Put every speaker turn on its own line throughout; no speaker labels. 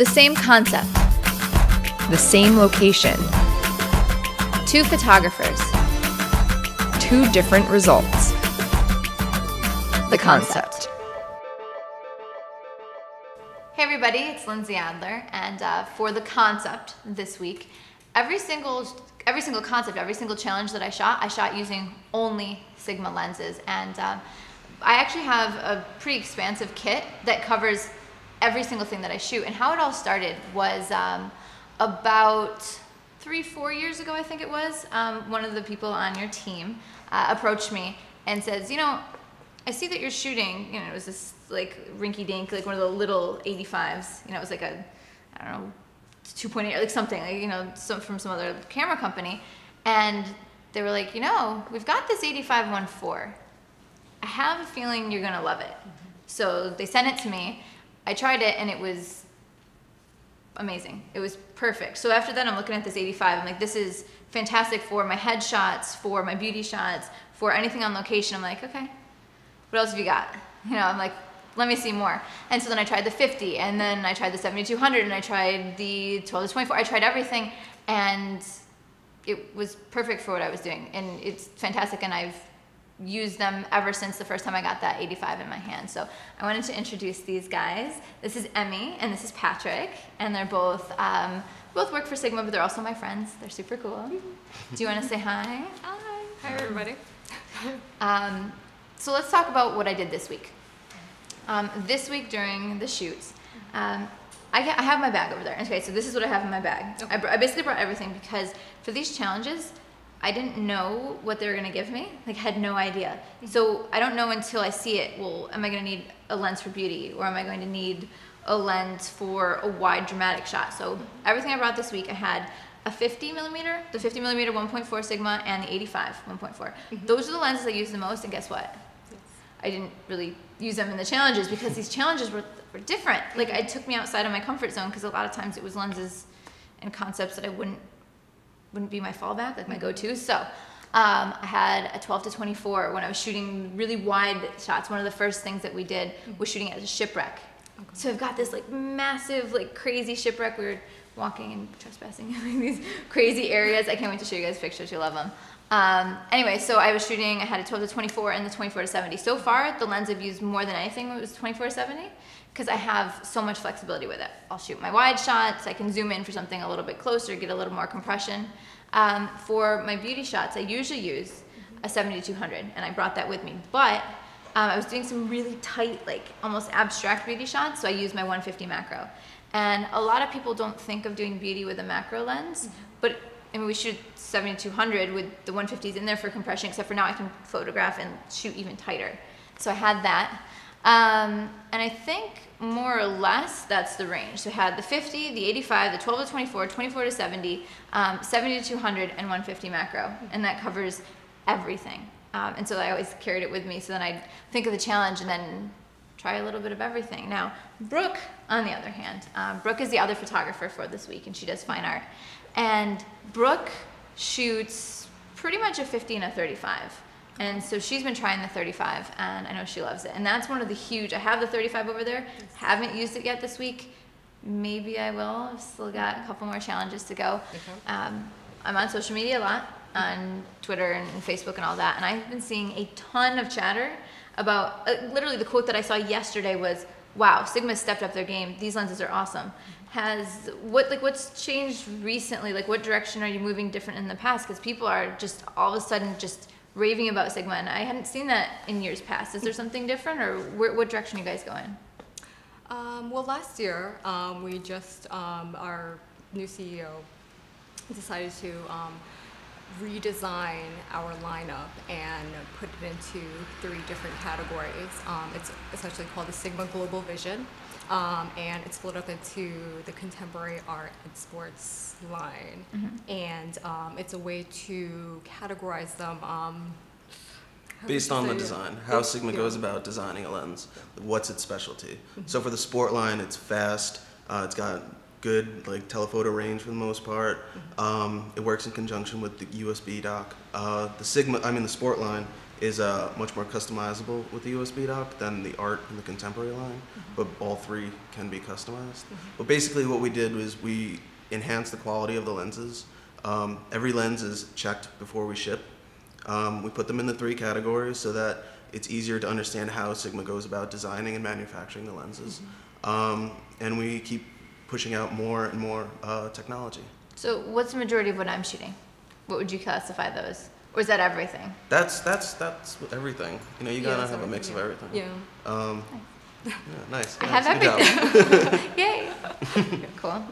The same concept.
The same location.
Two photographers.
Two different results.
The concept. Hey everybody, it's Lindsay Adler, and for the concept this week, every single concept, every single challenge that I shot using only Sigma lenses, and I actually have a pretty expansive kit that covers every single thing that I shoot. And how it all started was about 3-4 years ago, I think it was. One of the people on your team approached me and says, you know, I see that you're shooting, you know, it was this like rinky-dink, like one of the little 85s, you know, it was like a, I don't know, 2.8, like something, like, you know, from some other camera company. And they were like, you know, we've got this 85-1.4. I have a feeling you're gonna love it. So they sent it to me. I tried it and it was amazing. It was perfect. So after that, I'm looking at this 85. I'm like, this is fantastic for my headshots, for my beauty shots, for anything on location. I'm like, okay, what else have you got? You know, I'm like, let me see more. And so then I tried the 50, and then I tried the 7200, and I tried the 12-24. I tried everything, and it was perfect for what I was doing. And it's fantastic, and I've used them ever since the first time I got that 85 in my hand. So I wanted to introduce these guys. This is Emmy and this is Patrick, and they're both work for Sigma, but they're also my friends. They're super cool. Do you want to say hi?
Hi. Hi, everybody.
So let's talk about what I did this week. This week during the shoots, I have my bag over there. Okay, so this is what I have in my bag. Okay. I basically brought everything because for these challenges, I didn't know what they were gonna give me. Like, had no idea. So I don't know until I see it. Well, am I gonna need a lens for beauty, or am I going to need a lens for a wide dramatic shot? So everything I brought this week, I had a 50mm, the 50mm 1.4 Sigma, and the 85 1.4. Those are the lenses I use the most, and guess what? I didn't really use them in the challenges because these challenges were different. Like, it took me outside of my comfort zone because a lot of times it was lenses and concepts that I wouldn't be my fallback, like my go-to. So I had a 12-24 when I was shooting really wide shots. One of the first things that we did was shooting at a shipwreck. Okay. So I've got this like massive, like crazy shipwreck. We were walking and trespassing in these crazy areas. I can't wait to show you guys pictures. You'll love them. Anyway, so I was shooting, I had a 12-24 and the 24-70. So far, the lens I've used more than anything was 24-70 because I have so much flexibility with it. I'll shoot my wide shots, I can zoom in for something a little bit closer, get a little more compression. For my beauty shots, I usually use a 70-200, and I brought that with me. But I was doing some really tight, like almost abstract beauty shots, so I used my 150 macro. And a lot of people don't think of doing beauty with a macro lens, but I mean, we shoot 70-200 with the 150s in there for compression, except for now I can photograph and shoot even tighter. So I had that. And I think more or less that's the range. So I had the 50, the 85, the 12-24, 24-70, 70-200, and 150 macro. And that covers everything. And so I always carried it with me. So then I'd think of the challenge and then try a little bit of everything. Now, Brooke, on the other hand, Brooke is the other photographer for this week, and she does fine art. And Brooke shoots pretty much a 50 and a 35. And so she's been trying the 35, and I know she loves it. And that's one of the huge, I have the 35 over there, haven't used it yet this week. Maybe I will, I've still got a couple more challenges to go. I'm on social media a lot, on Twitter and Facebook and all that, and I've been seeing a ton of chatter about, literally the quote that I saw yesterday was, wow, Sigma stepped up their game, these lenses are awesome. What's changed recently? Like, what direction are you moving different in the past? Because people are just all of a sudden just raving about Sigma, and I hadn't seen that in years past. Is there something different, or what direction are you guys going?
Well, last year, we just, our new CEO decided to redesign our lineup and put it into 3 different categories. It's essentially called the Sigma Global Vision. And it's split up into the contemporary art and sports line. And it's a way to categorize them
based on the design, how Sigma goes about designing a lens, what's its specialty. So for the sport line, it's fast, it's got good like telephoto range for the most part. It works in conjunction with the USB dock. The sport line is much more customizable with the USB dock than the art and the contemporary line, but all three can be customized. But basically what we did was we enhanced the quality of the lenses. Every lens is checked before we ship. We put them in the three categories so that it's easier to understand how Sigma goes about designing and manufacturing the lenses. And we keep pushing out more and more technology.
So what's the majority of what I'm shooting? What would you classify those? Or is that everything?
That's everything. You know, you gotta have a mix of everything.
Yeah.
Yeah, nice.
I have
Good job.
everything. Yay. Cool.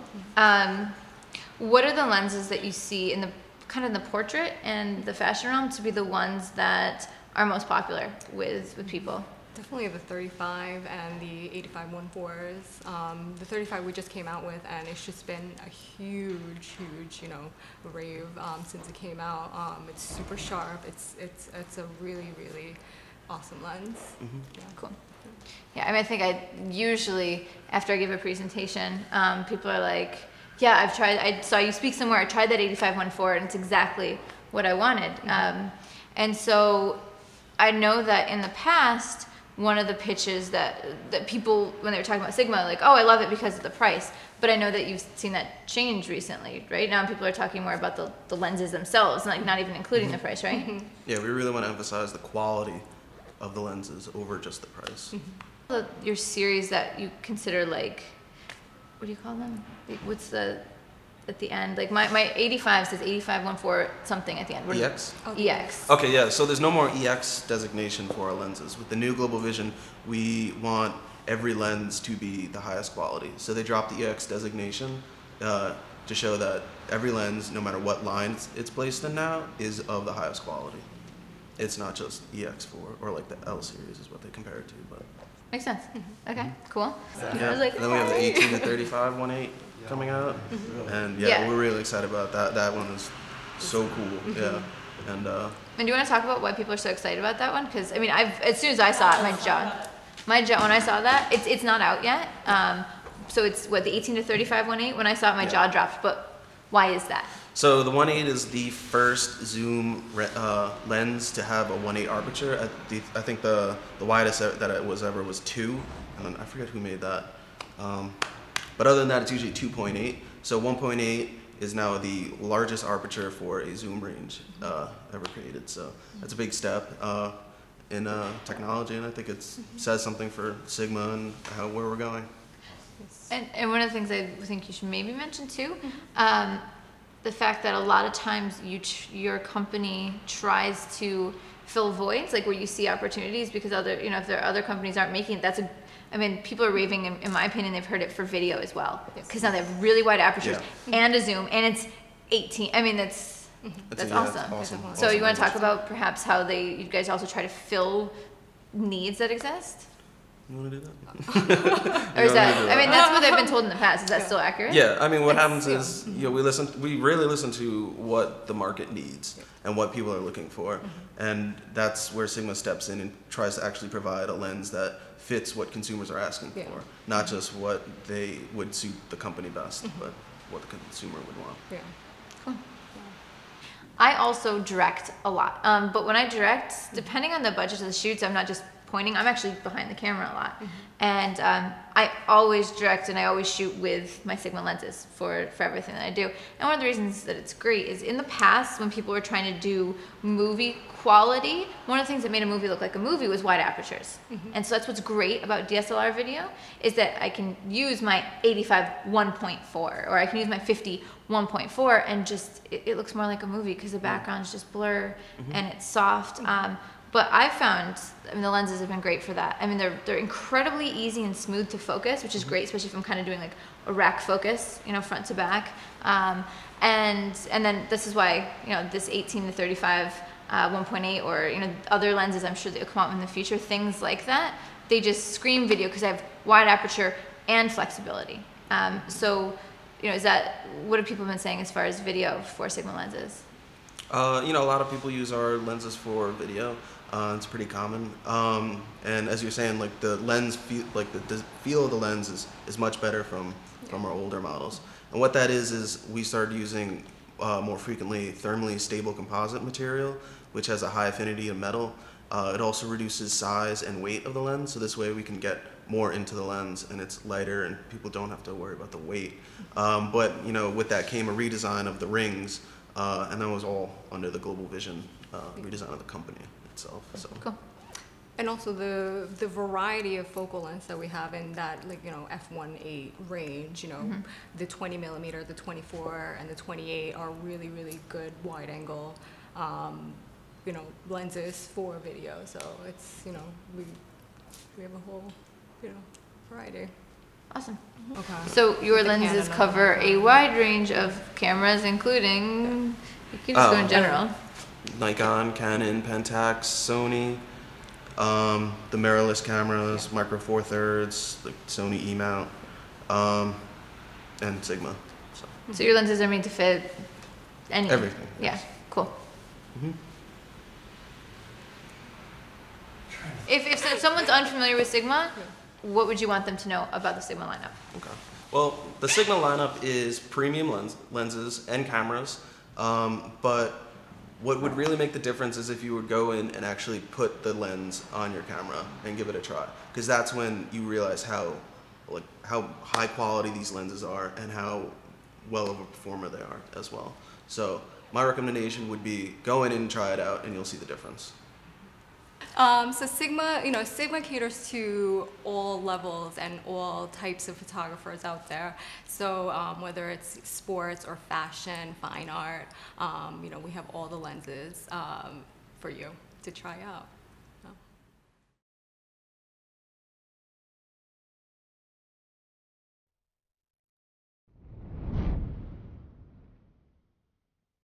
What are the lenses that you see in the kind of in the portrait and the fashion realm to be the ones that are most popular with people?
Definitely the 35 and the 85-1.4s. The 35 we just came out with, and it's just been a huge, you know, rave since it came out. It's super sharp. It's a really, really awesome lens. Yeah.
Cool. Yeah, I mean, I think I usually, after I give a presentation, people are like, yeah, I saw you speak somewhere, I tried that 85-1.4 and it's exactly what I wanted. And so I know that in the past, one of the pitches that people, when they were talking about Sigma, like, oh, I love it because of the price. But I know that you've seen that change recently, right? Now people are talking more about the lenses themselves, and like not even including the price, right?
Yeah, we really want to emphasize the quality of the lenses over just the price.
Your series that you consider like, what do you call them? What's the, at the end? Like my 85 says 85-1.4 something at the end. What
EX?
EX.
Okay, yeah, so there's no more EX designation for our lenses. With the new Global Vision, we want every lens to be the highest quality. So they dropped the EX designation to show that every lens, no matter what line it's placed in now, is of the highest quality. It's not just EX4, or like the L series is what they compare it to, but.
Makes sense. Okay, cool.
Yeah.
I was like,
and then we have the 18-35 1.8 coming out, and yeah, we're really excited about that. That one is so cool. Yeah, and
do you want to talk about why people are so excited about that one? Because I mean, as soon as I saw it, my jaw when I saw that, it's not out yet. So it's what, the 18-35 1.8. When I saw it, my jaw dropped. But why is that?
So the 1.8 is the first zoom lens to have a 1.8 aperture. I think the widest that it was ever was 2, and I forget who made that. But other than that, it's usually 2.8. So 1.8 is now the largest aperture for a zoom range ever created. So that's a big step in technology, and I think it says something for Sigma and where we're going.
And one of the things I think you should maybe mention too, the fact that a lot of times your company tries to fill voids, like where you see opportunities, because if there are other companies aren't making it, I mean, people are raving, in my opinion, they've heard it for video as well. Because now they have really wide apertures and a zoom, and it's 18. I mean, that's awesome. So you want to talk about perhaps how you guys also try to fill needs that exist?
You want to do that?
Or is that, I mean, that's what I've been told in the past. Is that still accurate?
Yeah, I mean, what happens is, we really listen to what the market needs and what people are looking for. And that's where Sigma steps in and tries to actually provide a lens that fits what consumers are asking for. Not just what they would suit the company best, but what the consumer would want.
Yeah.
Cool. I also direct a lot. But when I direct, depending on the budget of the shoots, I'm not just pointing, I'm actually behind the camera a lot. And I always direct and I always shoot with my Sigma lenses for everything that I do. And one of the reasons that it's great is in the past, when people were trying to do movie quality, one of the things that made a movie look like a movie was wide apertures. And so that's what's great about DSLR video, is that I can use my 85 1.4 or I can use my 50 1.4 and just, it looks more like a movie because the backgrounds just blur and it's soft. But I found, I mean, the lenses have been great for that. I mean, they're incredibly easy and smooth to focus, which is great, especially if I'm kind of doing like a rack focus, front to back. And then this is why, this 18-35 1.8 or, other lenses I'm sure that will come out in the future, things like that, they just scream video because I have wide aperture and flexibility. So, what have people been saying as far as video for Sigma lenses?
A lot of people use our lenses for video. It's pretty common. And as you're saying, like the lens, the feel of the lens is much better from our older models. And what that is we started using more frequently thermally stable composite material, which has a high affinity of metal. It also reduces size and weight of the lens, so this way we can get more into the lens and it's lighter and people don't have to worry about the weight. But you know, with that came a redesign of the rings, and that was all under the Global Vision redesign of the company itself. So.
Cool.
And also the variety of focal lengths that we have in that, like, you know, f1.8 range, you know, the 20 millimeter, the 24, and the 28 are really, really good wide angle, you know, lenses for video. So it's, you know, we have a whole, you know, variety.
Awesome.
Okay.
So your
The
lenses
Canon
cover
and
a wide range of cameras, including, you can just go in general.
Nikon, Canon, Pentax, Sony, the mirrorless cameras, Micro Four Thirds, the Sony E-mount, and Sigma.
So your lenses are made to fit any.
Everything.
Yeah,
Yes.
cool.
Mhm.
If someone's unfamiliar with Sigma, what would you want them to know about the Sigma lineup?
Okay. Well, the Sigma lineup is premium lenses and cameras, but what would really make the difference is if you would go in and actually put the lens on your camera and give it a try, because that's when you realize how high quality these lenses are and how well of a performer they are as well. So my recommendation would be go in and try it out, and you'll see the difference.
So Sigma, you know, Sigma caters to all levels and all types of photographers out there. So whether it's sports or fashion, fine art, you know, we have all the lenses for you to try out.